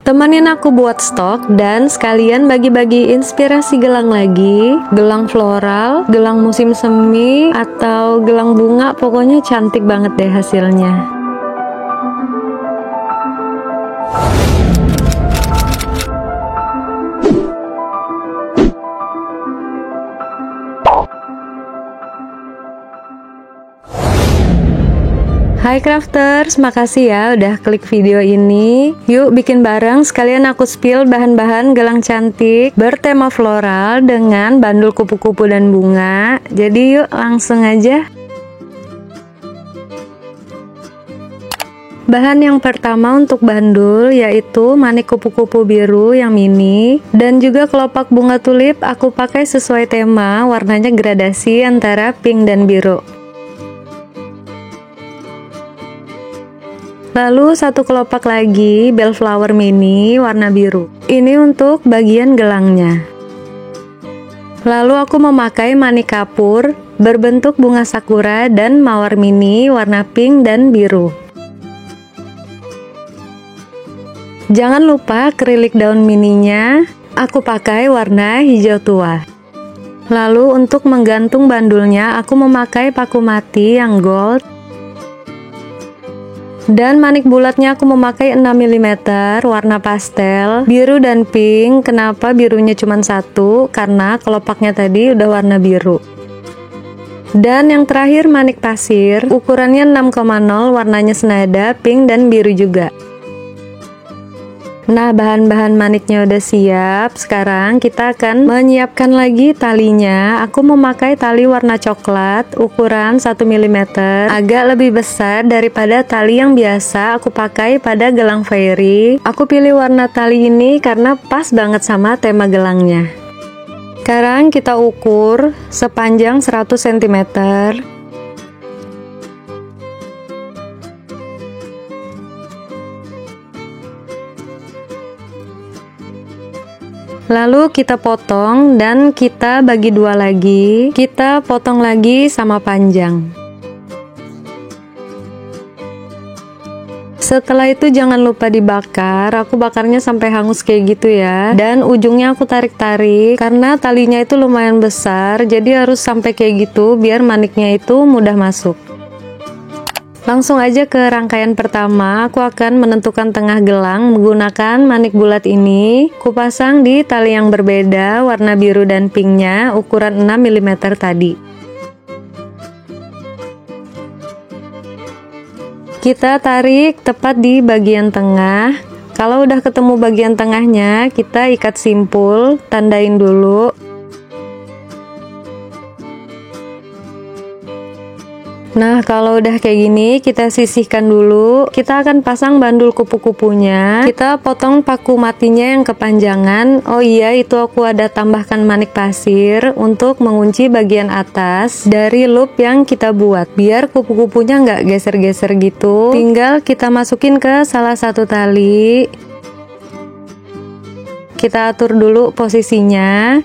Temenin aku buat stok dan sekalian bagi-bagi inspirasi gelang lagi. Gelang floral, gelang musim semi, atau gelang bunga, pokoknya cantik banget deh hasilnya. Hai crafters, makasih ya udah klik video ini. Yuk bikin bareng, sekalian aku spill bahan-bahan gelang cantik bertema floral dengan bandul kupu-kupu dan bunga. Jadi yuk langsung aja. Bahan yang pertama untuk bandul yaitu manik kupu-kupu biru yang mini, dan juga kelopak bunga tulip aku pakai sesuai tema, warnanya gradasi antara pink dan biru. Lalu satu kelopak lagi bellflower mini warna biru. Ini untuk bagian gelangnya. Lalu aku memakai manik kapur berbentuk bunga sakura dan mawar mini warna pink dan biru. Jangan lupa akrilik daun mininya, aku pakai warna hijau tua. Lalu untuk menggantung bandulnya aku memakai paku mati yang gold. Dan manik bulatnya aku memakai 6 mm warna pastel, biru dan pink. Kenapa birunya cuma satu? Karena kelopaknya tadi udah warna biru. Dan yang terakhir manik pasir, ukurannya 6,0, warnanya senada, pink dan biru juga. Nah, bahan-bahan maniknya udah siap. Sekarang kita akan menyiapkan lagi talinya. Aku memakai tali warna coklat ukuran 1 mm, agak lebih besar daripada tali yang biasa aku pakai pada gelang fairy. Aku pilih warna tali ini karena pas banget sama tema gelangnya. Sekarang kita ukur sepanjang 100 cm. Lalu kita potong dan kita bagi dua lagi. Kita potong lagi sama panjang. Setelah itu jangan lupa dibakar. Aku bakarnya sampai hangus kayak gitu ya. Dan ujungnya aku tarik-tarik karena talinya itu lumayan besar. Jadi harus sampai kayak gitu biar maniknya itu mudah masuk. Langsung aja ke rangkaian pertama. Aku akan menentukan tengah gelang menggunakan manik bulat ini. Kupasang di tali yang berbeda, warna biru dan pinknya ukuran 6 mm tadi. Kita tarik tepat di bagian tengah. Kalau udah ketemu bagian tengahnya, kita ikat simpul, tandain dulu. Nah, kalau udah kayak gini, kita sisihkan dulu. Kita akan pasang bandul kupu-kupunya. Kita potong paku matinya yang kepanjangan. Oh iya, itu aku ada tambahkan manik pasir untuk mengunci bagian atas dari loop yang kita buat, biar kupu-kupunya nggak geser-geser gitu. Tinggal kita masukin ke salah satu tali. Kita atur dulu posisinya.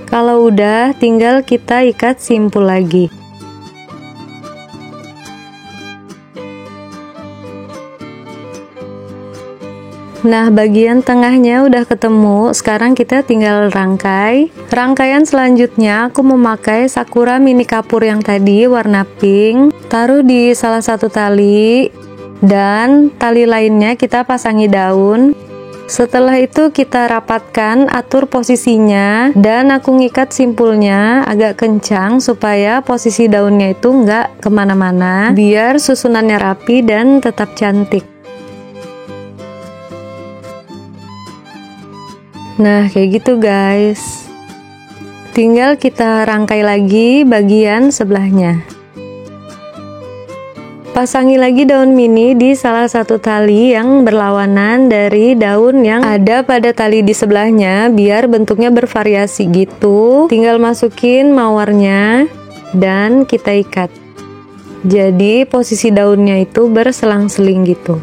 Kalau udah, tinggal kita ikat simpul lagi. Nah, bagian tengahnya udah ketemu. Sekarang kita tinggal rangkai. Rangkaian selanjutnya aku memakai sakura mini kapur yang tadi warna pink. Taruh di salah satu tali, dan tali lainnya kita pasangi daun. Setelah itu kita rapatkan, atur posisinya, dan aku ngikat simpulnya agak kencang supaya posisi daunnya itu nggak kemana-mana, biar susunannya rapi dan tetap cantik. Nah, kayak gitu guys. Tinggal kita rangkai lagi bagian sebelahnya. Pasangi lagi daun mini di salah satu tali yang berlawanan dari daun yang ada pada tali di sebelahnya, biar bentuknya bervariasi gitu. Tinggal masukin mawarnya dan kita ikat. Jadi posisi daunnya itu berselang-seling gitu.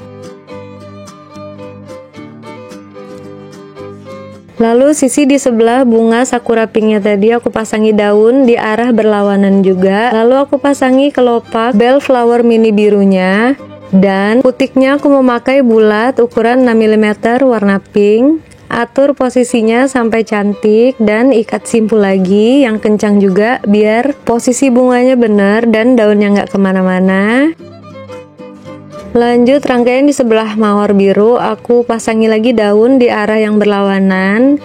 Lalu sisi di sebelah bunga sakura pinknya tadi aku pasangi daun di arah berlawanan juga. Lalu aku pasangi kelopak bellflower mini birunya. Dan putiknya aku memakai bulat ukuran 6 mm warna pink. Atur posisinya sampai cantik dan ikat simpul lagi yang kencang juga biar posisi bunganya bener dan daunnya nggak kemana-mana. Lanjut rangkaian di sebelah mawar biru, aku pasangi lagi daun di arah yang berlawanan.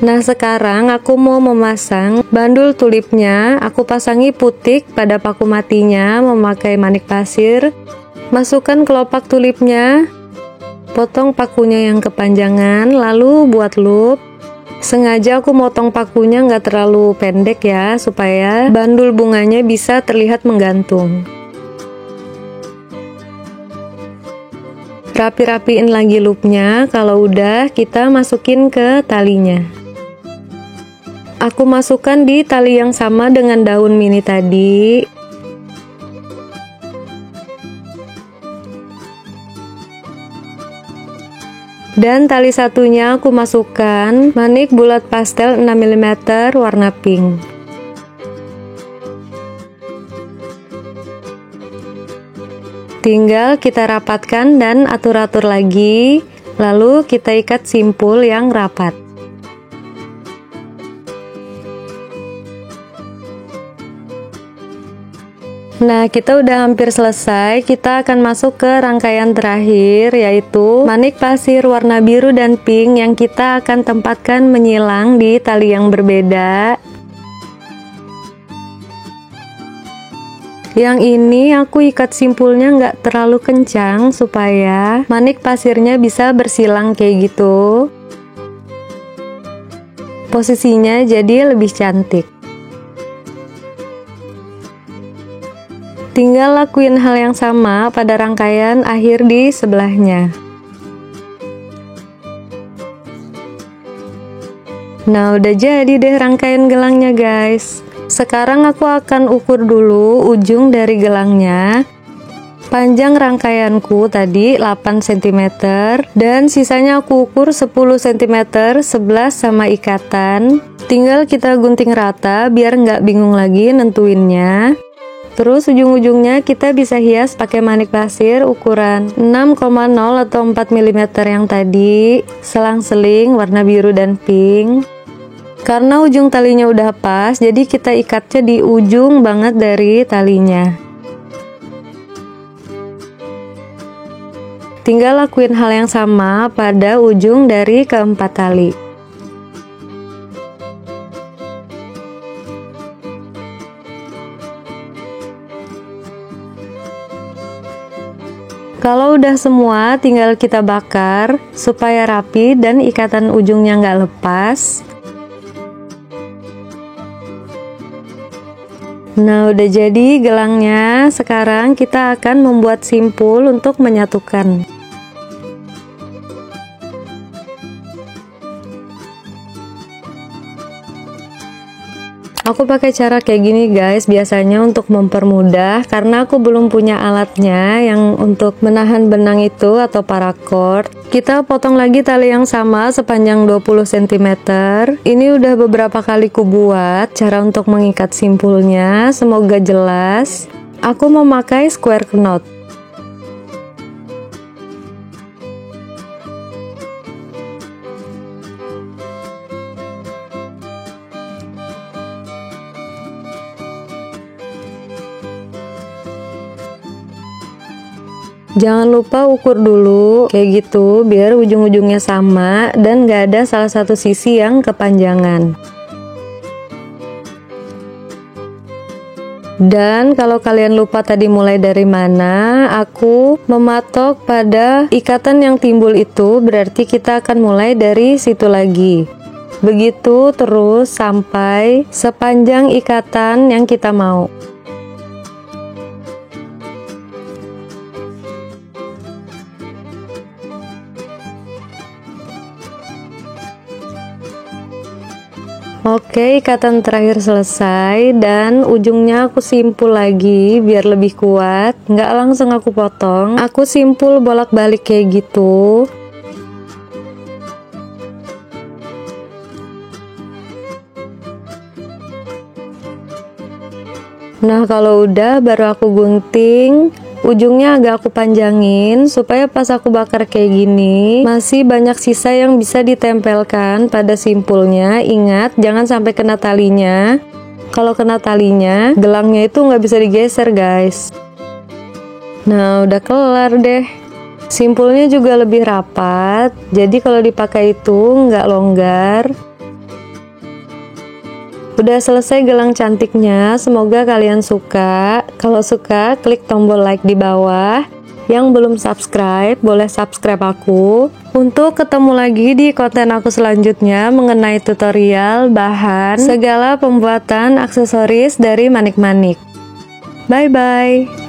Nah sekarang aku mau memasang bandul tulipnya. Aku pasangi putik pada paku matinya memakai manik pasir. Masukkan kelopak tulipnya, potong pakunya yang kepanjangan, lalu buat loop. Sengaja aku motong pakunya nggak terlalu pendek ya, supaya bandul bunganya bisa terlihat menggantung. Rapi-rapiin lagi loopnya. Kalau udah, kita masukin ke talinya. Aku masukkan di tali yang sama dengan daun mini tadi. Dan tali satunya aku masukkan manik bulat pastel 6 mm warna pink. Tinggal kita rapatkan dan atur-atur lagi, lalu kita ikat simpul yang rapat. Nah, kita udah hampir selesai. Kita akan masuk ke rangkaian terakhir, yaitu manik pasir warna biru dan pink yang kita akan tempatkan menyilang di tali yang berbeda. Yang ini aku ikat simpulnya nggak terlalu kencang supaya manik pasirnya bisa bersilang kayak gitu. Posisinya jadi lebih cantik. Tinggal lakuin hal yang sama pada rangkaian akhir di sebelahnya. Nah, udah jadi deh rangkaian gelangnya guys. Sekarang aku akan ukur dulu ujung dari gelangnya. Panjang rangkaianku tadi 8 cm dan sisanya aku ukur 10 cm 11 sama ikatan. Tinggal kita gunting rata biar nggak bingung lagi nentuinnya. Terus ujung-ujungnya kita bisa hias pakai manik pasir ukuran 6,0 atau 4 mm yang tadi, selang-seling warna biru dan pink. Karena ujung talinya udah pas, jadi kita ikatnya di ujung banget dari talinya. Tinggal lakuin hal yang sama pada ujung dari keempat tali. Kalau udah semua, tinggal kita bakar supaya rapi dan ikatan ujungnya nggak lepas. Nah, udah jadi gelangnya. Sekarang kita akan membuat simpul untuk menyatukan. Aku pakai cara kayak gini guys, biasanya untuk mempermudah karena aku belum punya alatnya yang untuk menahan benang itu atau paracord. Kita potong lagi tali yang sama sepanjang 20 cm. Ini udah beberapa kali ku buat cara untuk mengikat simpulnya, semoga jelas. Aku memakai square knot. Jangan lupa ukur dulu kayak gitu biar ujung-ujungnya sama dan gak ada salah satu sisi yang kepanjangan. Dan kalau kalian lupa tadi mulai dari mana, aku mematok pada ikatan yang timbul itu, berarti kita akan mulai dari situ lagi. Begitu terus sampai sepanjang ikatan yang kita mau. Oke, ikatan terakhir selesai dan ujungnya aku simpul lagi biar lebih kuat. Nggak langsung aku potong, aku simpul bolak-balik kayak gitu. Nah, kalau udah baru aku gunting Ujungnya agak aku panjangin supaya pas aku bakar kayak gini masih banyak sisa yang bisa ditempelkan pada simpulnya. Ingat, jangan sampai kena talinya. Kalau kena talinya, gelangnya itu nggak bisa digeser guys. Nah, udah kelar deh. Simpulnya juga lebih rapat, jadi kalau dipakai itu nggak longgar. Udah selesai gelang cantiknya, semoga kalian suka. Kalau suka, klik tombol like di bawah. Yang belum subscribe, boleh subscribe aku. Untuk ketemu lagi di konten aku selanjutnya mengenai tutorial, bahan, segala pembuatan aksesoris dari manik-manik. Bye-bye.